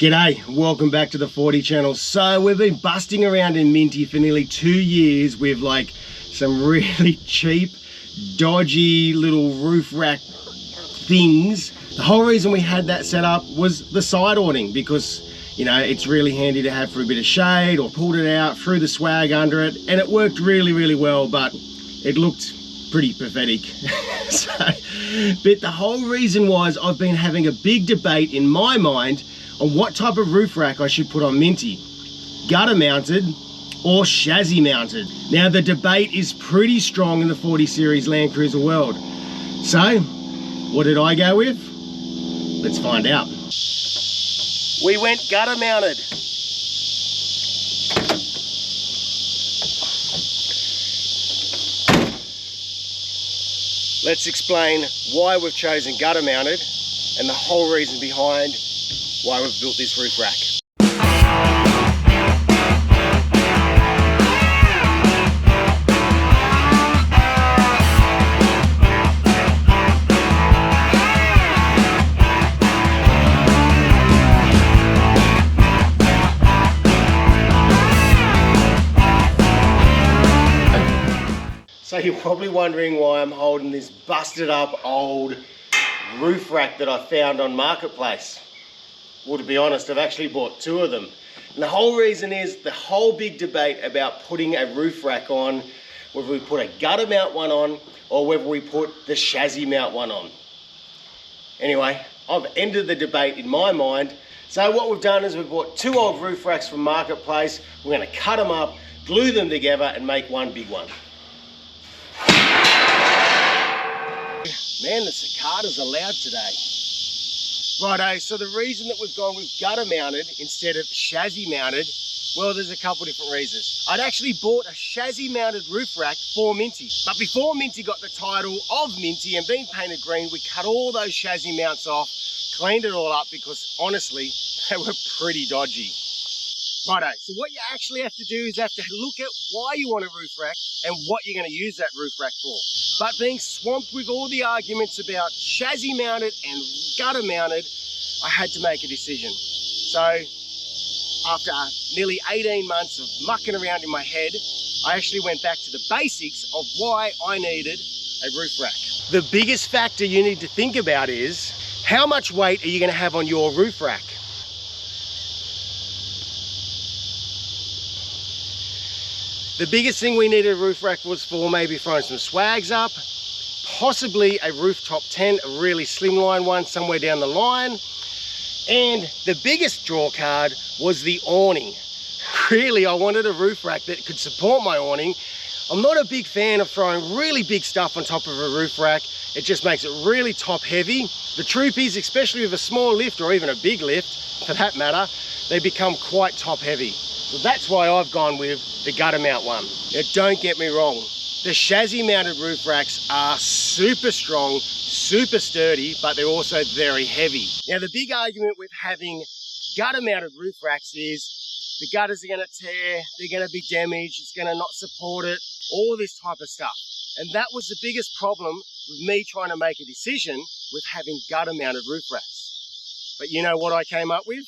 G'day, welcome back to the 40 channel. So we've been busting around in Minty for nearly 2 years with like some really cheap, dodgy little roof rack things. The whole reason we had that set up was the side awning, because you know it's really handy to have for a bit of shade, or pulled it out, threw the swag under it, and it worked really well, but it looked pretty pathetic. But the whole reason was I've been having a big debate in my mind on what type of roof rack I should put on Minty, gutter mounted or chassis mounted. Now the debate is pretty strong in the 40 series Land Cruiser world. So what did I go with? Let's find out. We went gutter mounted. Let's explain why we've chosen gutter mounted and the whole reason behind why we've built this roof rack. So you're probably wondering why I'm holding this busted up old roof rack that I found on Marketplace. Well, to be honest, I've actually bought 2 of them. And the whole reason is the whole big debate about putting a roof rack on, whether we put a gutter mount one on or whether we put the chassis mount one on. Anyway, I've ended the debate in my mind. So what we've done is we've bought 2 old roof racks from Marketplace. We're going to cut them up, glue them together and make one big one. Man, the cicadas are loud today. Righto, so the reason that we've gone with gutter mounted instead of chassis mounted, well, there's a couple different reasons. I'd actually bought a chassis mounted roof rack for Minty, but before Minty got the title of Minty and being painted green, we cut all those chassis mounts off, cleaned it all up because honestly, they were pretty dodgy. Righto, so what you actually have to do is have to look at why you want a roof rack and what you're going to use that roof rack for. But being swamped with all the arguments about chassis mounted and gutter mounted, I had to make a decision. So after nearly 18 months of mucking around in my head, I actually went back to the basics of why I needed a roof rack. The biggest factor you need to think about is how much weight are you going to have on your roof rack? The biggest thing we needed a roof rack was for maybe throwing some swags up, possibly a rooftop tent, a really slimline one somewhere down the line. And the biggest draw card was the awning. Really, I wanted a roof rack that could support my awning. I'm not a big fan of throwing really big stuff on top of a roof rack. It just makes it really top heavy. The truth is, especially with a small lift or even a big lift for that matter, they become quite top heavy. So that's why I've gone with the gutter mount one. Now, don't get me wrong, the chassis mounted roof racks are super strong, super sturdy, but they're also very heavy. Now the big argument with having gutter mounted roof racks is the gutters are going to tear, they're going to be damaged, it's going to not support it, all this type of stuff. And that was the biggest problem with me trying to make a decision with having gutter mounted roof racks. But you know what I came up with?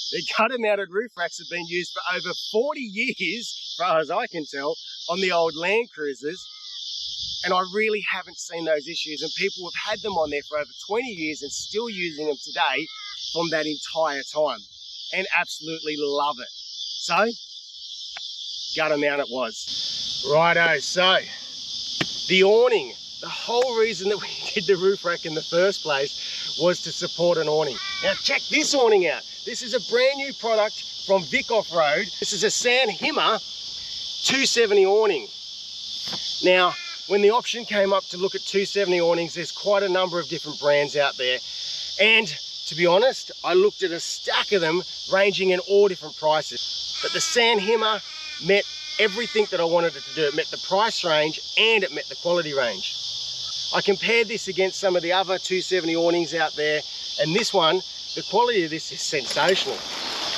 The gutter mounted roof racks have been used for over 40 years, as far as I can tell, on the old Land Cruisers. And I really haven't seen those issues. And people have had them on there for over 20 years and still using them today from that entire time. And absolutely love it. So, gutter mount it was. Righto, so the awning. The whole reason that we did the roof rack in the first place was to support an awning. Now check this awning out. This is a brand new product from Vic Off-Road. This is a San Hima 270 awning. Now, when the option came up to look at 270 awnings, there's quite a number of different brands out there. And to be honest, I looked at a stack of them ranging in all different prices. But the San Hima met everything that I wanted it to do. It met the price range and it met the quality range. I compared this against some of the other 270 awnings out there, and this one, the quality of this is sensational.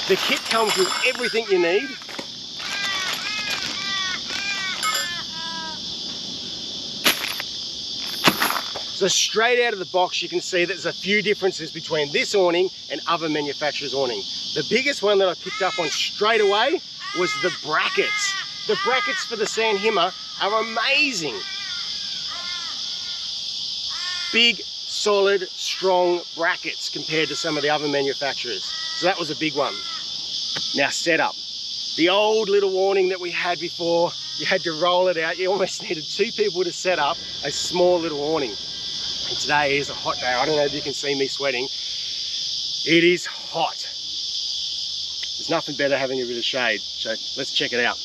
The kit comes with everything you need. So straight out of the box, you can see that there's a few differences between this awning and other manufacturers' awning. The biggest one that I picked up on straight away was the brackets. The brackets for the San Hima are amazing. Big, solid, strong brackets compared to some of the other manufacturers. So that was a big one. Now setup. The old little awning that we had before, you had to roll it out. You almost needed 2 people to set up a small little awning. And today is a hot day. I don't know if you can see me sweating. It is hot. There's nothing better having a bit of shade. So let's check it out.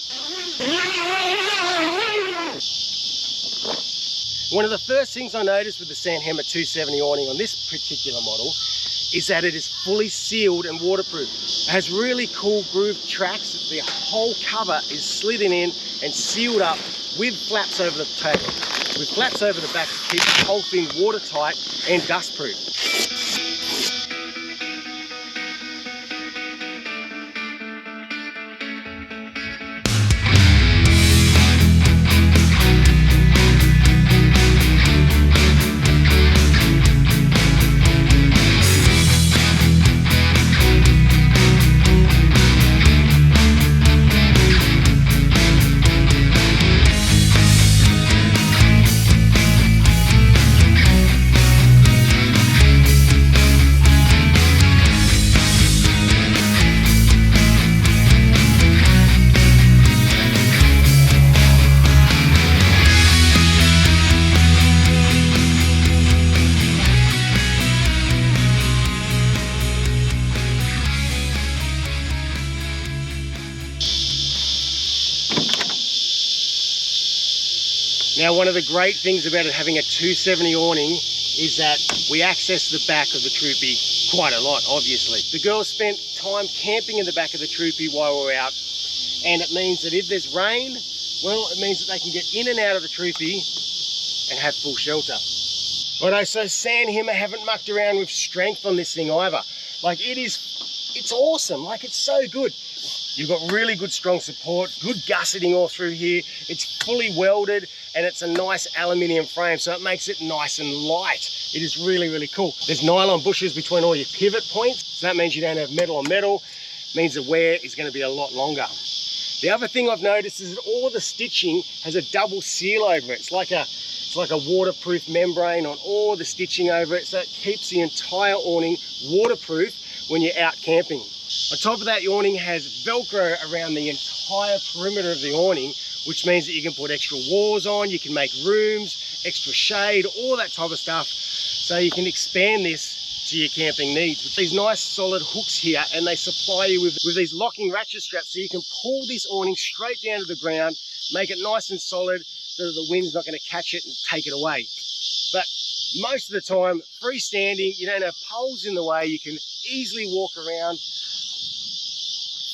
One of the first things I noticed with the San Hima 270 awning on this particular model is that it is fully sealed and waterproof. It has really cool grooved tracks. The whole cover is slidden in and sealed up with flaps over the table, with flaps over the back to keep the whole thing watertight and dustproof. Now, one of the great things about it having a 270 awning is that we access the back of the Troopy quite a lot, obviously. The girls spent time camping in the back of the Troopy while we were out, and it means that if there's rain, well, it means that they can get in and out of the Troopy and have full shelter. Righto, so San Hima haven't mucked around with strength on this thing either. Like, it's awesome, like it's so good. You've got really good strong support, good gusseting all through here. It's fully welded and it's a nice aluminium frame, so it makes it nice and light. It is really, really cool. There's nylon bushes between all your pivot points, so that means you don't have metal on metal. It means the wear is going to be a lot longer. The other thing I've noticed is that all the stitching has a double seal over it. It's like a waterproof membrane on all the stitching over it, so it keeps the entire awning waterproof when you're out camping. On top of that, the awning has Velcro around the entire perimeter of the awning, which means that you can put extra walls on, you can make rooms, extra shade, all that type of stuff. So you can expand this to your camping needs with these nice solid hooks here, and they supply you with these locking ratchet straps, so you can pull this awning straight down to the ground, make it nice and solid so that the wind's not going to catch it and take it away. But most of the time, freestanding, you don't have poles in the way, you can easily walk around,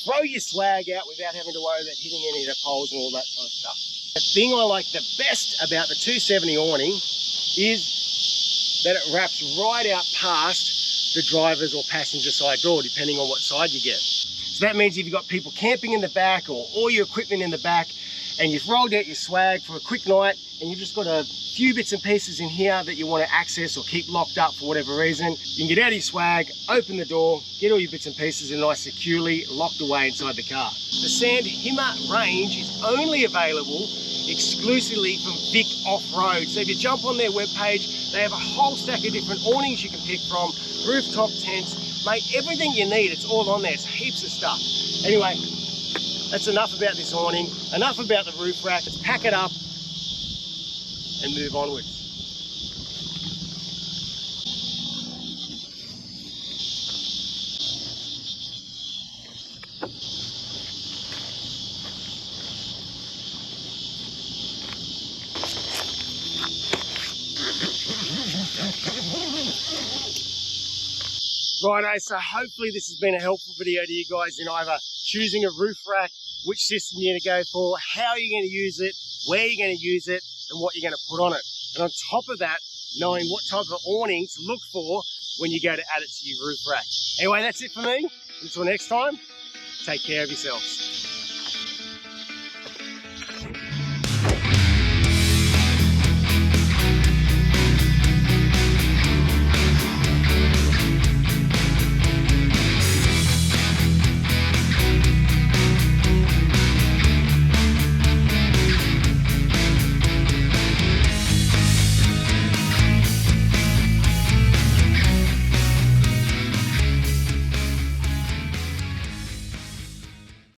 throw your swag out without having to worry about hitting any of the poles and all that kind of stuff. The thing I like the best about the 270 awning is that it wraps right out past the driver's or passenger side door, depending on what side you get. So that means if you've got people camping in the back or all your equipment in the back, and you've rolled out your swag for a quick night, and you've just got a few bits and pieces in here that you want to access or keep locked up for whatever reason, you can get out of your swag, open the door, get all your bits and pieces in nice securely locked away inside the car. The San Hima range is only available exclusively from Vic Off-Road. So if you jump on their webpage, they have a whole stack of different awnings you can pick from, rooftop tents, mate, everything you need, it's all on there. It's heaps of stuff. Anyway, that's enough about this awning, enough about the roof rack. Let's pack it up and move onwards. Righto, so hopefully this has been a helpful video to you guys in either choosing a roof rack, which system you're going to go for, how you're going to use it, where you're going to use it, and what you're going to put on it. And on top of that, knowing what type of awning to look for when you go to add it to your roof rack. Anyway, that's it for me. Until next time, take care of yourselves.